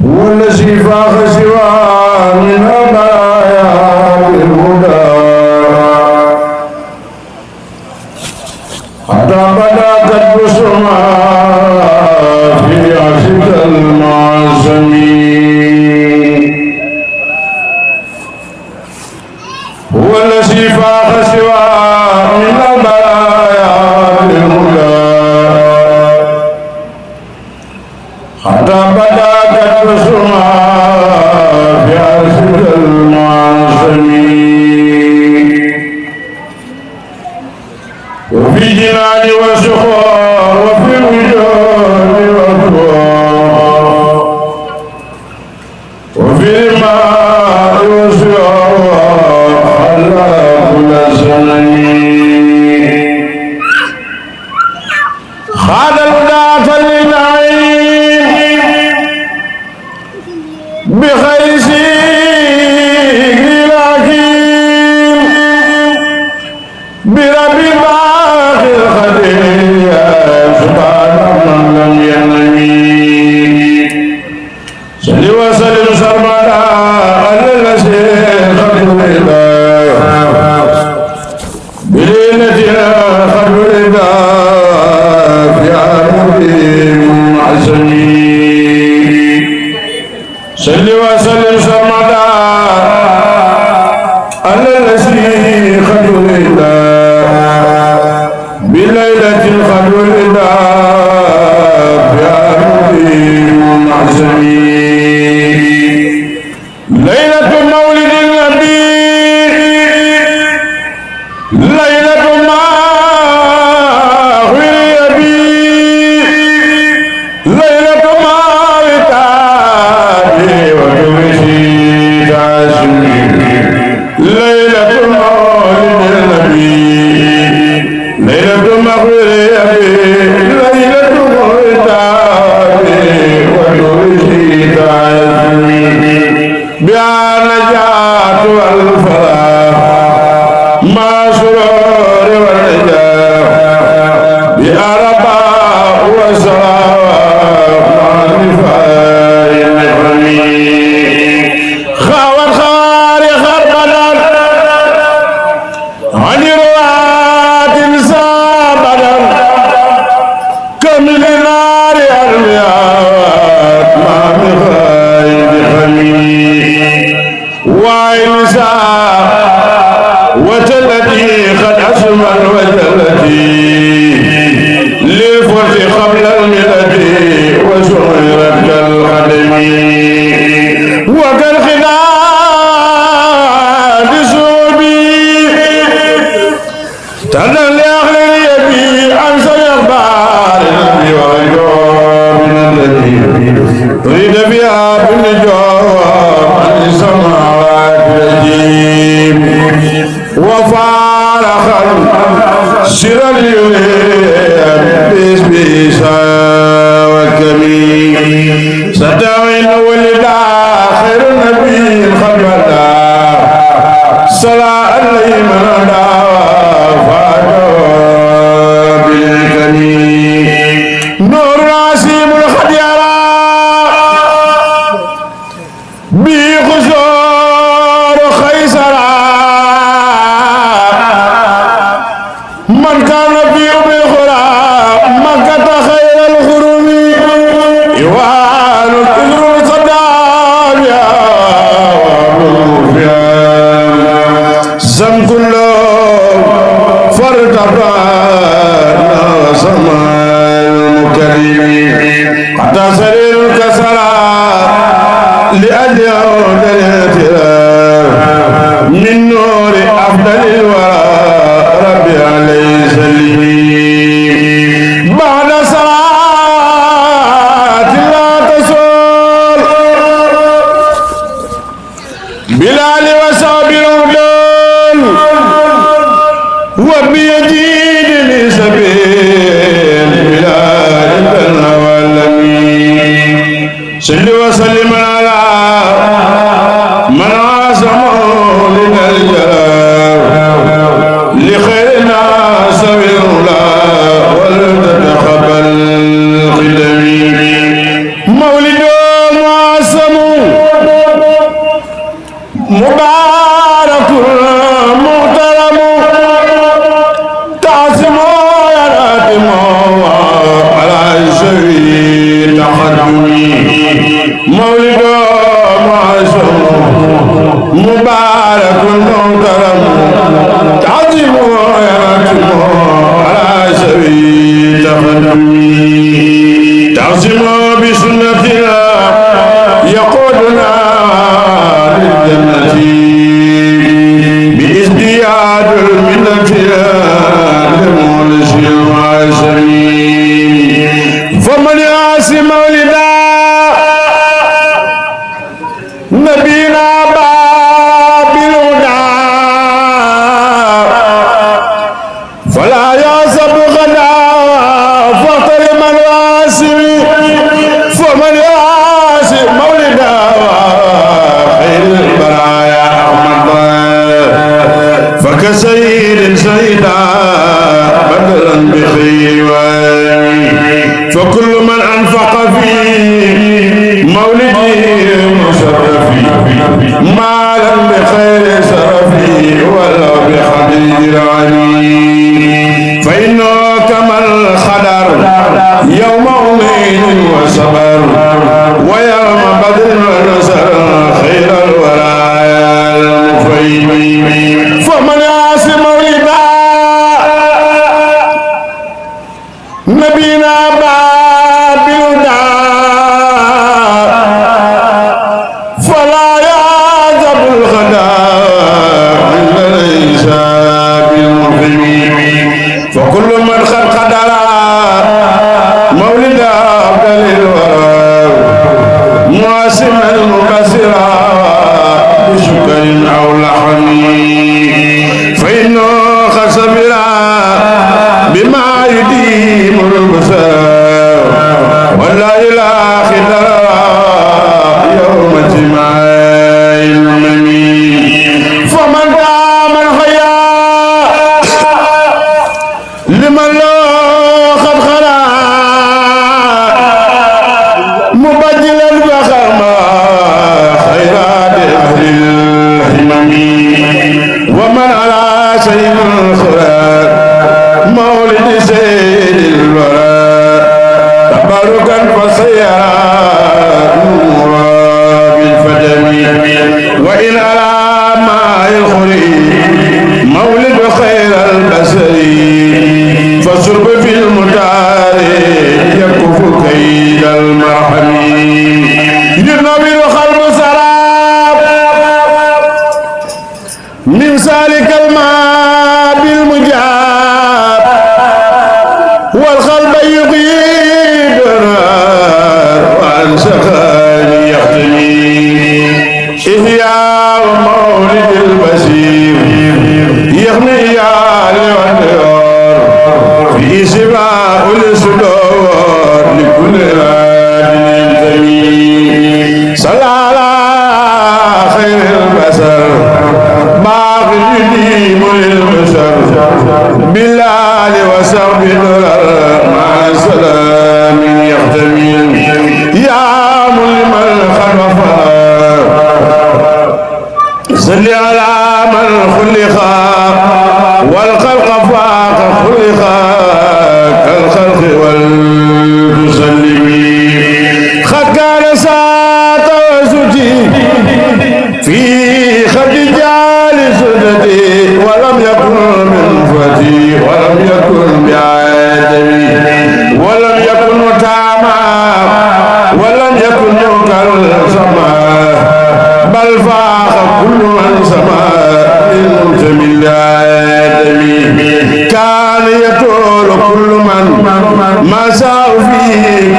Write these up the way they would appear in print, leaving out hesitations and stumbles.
هو الذي فاق سوى من أبايا بالهدى حتى بدا كتب السماء في عشق المعزمين هو الذي فاق سوى من أبايا بالهدى حتى بدا كتب السماء في عشق المعزمين وفي الجنان والسخاء وفي الوجود والطوى وفي الماء والسياح على كل زمن خاد الهدى فللنعيم بخير سير الحكيم برب باقي الخدير سبحان من لم ينمي صل وسلم سرمدا على الذي خلق العباد بليلتنا خلق العباد في عالم المعزمين صل وسلم سرمدا على الذي خلق العباد بليلة خلق العباد في عالم المعزمين ليلة مولد النبي ليلة ما غري بي ليلة ما وتابي وتوشي تعزمي ليلة مولد النبي ليلة ما غري بي ليلة ما وتابي وتوشي تعزمي بها النجاة والفلاح مع سرور والنجاة بها رباء وسلام مع النفاق الحميد خاوت خوارق البدن عن روات سابدا كمل نار الرياض مع بخير حميد وعينسا وجلتي قد أسمت وجلتي للفرس قبل الملة وسعرت كالقدم وكالخداد سوبي تدل لأهل اليبي أنسى الأخبار النبي والجواب من الذي تريد بها بالنجوم عن السماوات الرجيم وفارخ سر اليمين باسمه والكمين ستعين ولدا خير النبي خلفتا صلى عليه من فاتوا بالكمين نور نسيم الخديرة بخزور خيسرا من كان في أم الخرى مكة خير الخروم يوان الكذر الصدام يا وابوفيا زم كله فارتفعنا وسماء المكرمين حتى سرير الكسرى لأجل عود الاعتراف من نور أفضل الورى ربي عليه سلمي بعد صلاة لا تزول بلال وصحب الأردن وبيجيد لسبيل بلال الأولين صل وسلم على من عاصمه من الجلال لخير الناس بالأولى ولتتقبل فكل من أنفق في مولده مشرف مالا بخير سرفي ولو بحديد العلي فإنه كما الخدر يوم أمين وصبر ويوم بدر ونصر خير الورايا المفيد فمن يعص مولدا نبينا باب الهدى فلا يعذب الغدا إلا ليس بالمفيد فكل من قد قدر مولد أفضل الورى معصما مبصرا بشكر أو لحم فإنه قد صبر بما يديم البصر ولا إله إلا يوم جمع المميت فمن دام الحياة لمن لا قد خلا مبجل البخر خيرات أهل الهمم ومن على شيء الخيرات مولد سيد الورى تباركا فسيرا نورا بالفجم وإن على ماء الخري مولد خير البشر فشرب في المتار يكف كيد المرحم ينبر خلق سراب من سالك الماء بالمجاب والقلب يقيد نار وعن سخان يختمي إحياء مولد البشير يغني للديار في سباق الصدور لكل هاد ينتمي صلى على خير البشر باقي يديم للبشر بالله وصحبه مع سلام يختمي يا ملم الخلف صل على من خلق والخلق فاق خلق كالخلق والمسلم قد كان ساعة وسجي في خد جالس سدتي ولم يكن من فتي ولم يكن بعادمي ولم يكن متاما ولم يكن كالسما بل فاق كل من سما من الآدمي كان يطول كل من ما ساء في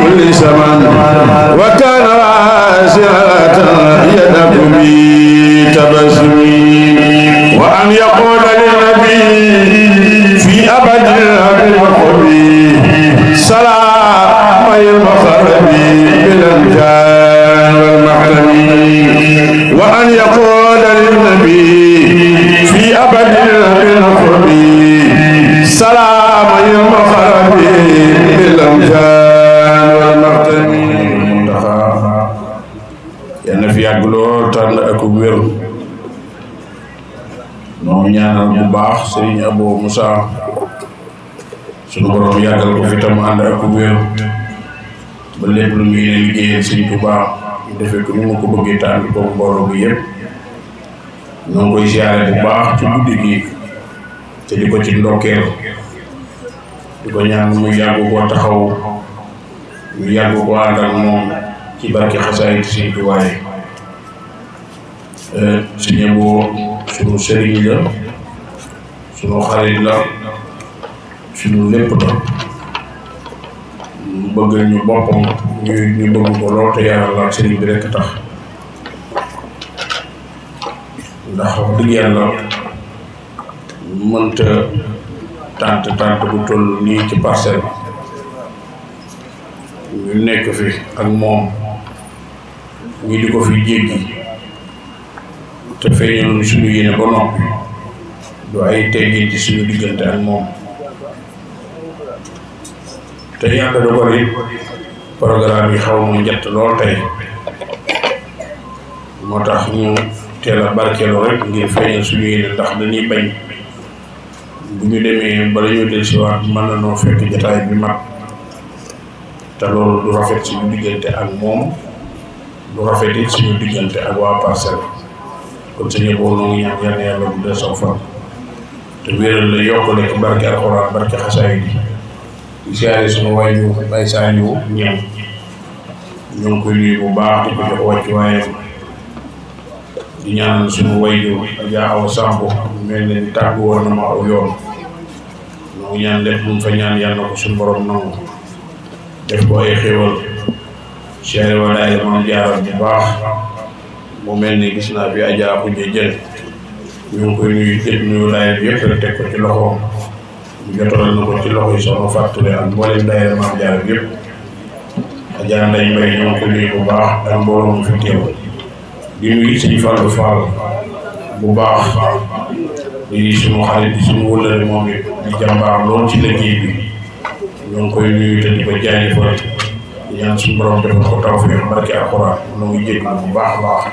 كل زمن وكان واسعة يدك بتبسمي وأن يقول للنبي في أبد الحبي سلام المخربي بالأمجاد والمحرمي وأن يقول للنبي في أبد الحبي سلام المخربي بالأمجاد والمحرمي yal na fi yàgg lool tànn ak wér noo ñaanal bu baax Serigne Abo Moussa sunu borom yàggal ko fi tam ànd ak wér ba lépp lu muy ne liggéeyal Serigne Touba ñu defee ko ni mu ko bëggee tànn ko mbooloo bi yëpp ñoo ngi koy ziare bu baax ci guddi gi te di ko ci ndokkeel di ko ñaan mu yàgg koo taxaw ñu yàgg ko ànd ak moom ci barke xasaayid Sëriñ Tuubaa yi Sëriñ Abo sunu sëriñ la sunu xarit la sunu lépp la mu bëgg ñu boppam ñu bëgg ko lool te yàlla la sëriñ bi rekk tax ndax wax dëgg yàlla mënta tànt bu toll nii ci parcelle ñu nekk fi ak moom ñu di ko fi jéggi te feeñal suñu yéene ba noppi du ay teggin ci suñu diggante ak moom te yàlla dogal it programme yi xaw ma njëtt lool tey moo tax ñu teel a barkeelu rek ngir feeñal suñu yéene ndax dañuy bañ bu ñu demee bala ñu del siwaat mën na noo fekk jotaay bi mag te loolu du rafet suñu diggante ak moom du rafet it suñu diggante ak waa Parcelles kon sëñ boobu noo ngi ñaan yàlla yàlla bu dee saw fan te wéeral la yokkale ci barke alxuraan barke xasaay bi di siyaare suñu wayu bay saaniwu ñeem ñoo ngi koy nuyu bu baax di ko jox wàcc waaye di ñaanal suñu wayu Adja Awa Samb mel ne ni tàggu woon na ma aw yoon ñoo ngi ñaan lépp lu mu fa ñaan yàlla na ko suñu borom nangu def ko ay xéwal siyaare wa daay Maam Jaara bu baax mu mel ni gis naa fi Adja bu ñu jël ñu ngi koy nuyu jël nuyu daay bi yëpp rek teg ko ci loxoom ñu jotal na ko ci loxo yi soxna Fatou Touré ak mboolem daayira Maam Jaara bi yëpp Adja Ndeye Mbaye ñoo ngi koy nuyu bu baax ak mbooloo mu fi teew di nuyu sëñ Fallou Fall bu baax di suñu xarit di suñu wëllëre moom it di jàmbaar lool ci liggéey bi ñoo ngi koy nuyu te di ko jaajëfal di ñaan suñu borom defal ko tawfeex barke alxuraan ñoo ngi jégalu bu baax a baax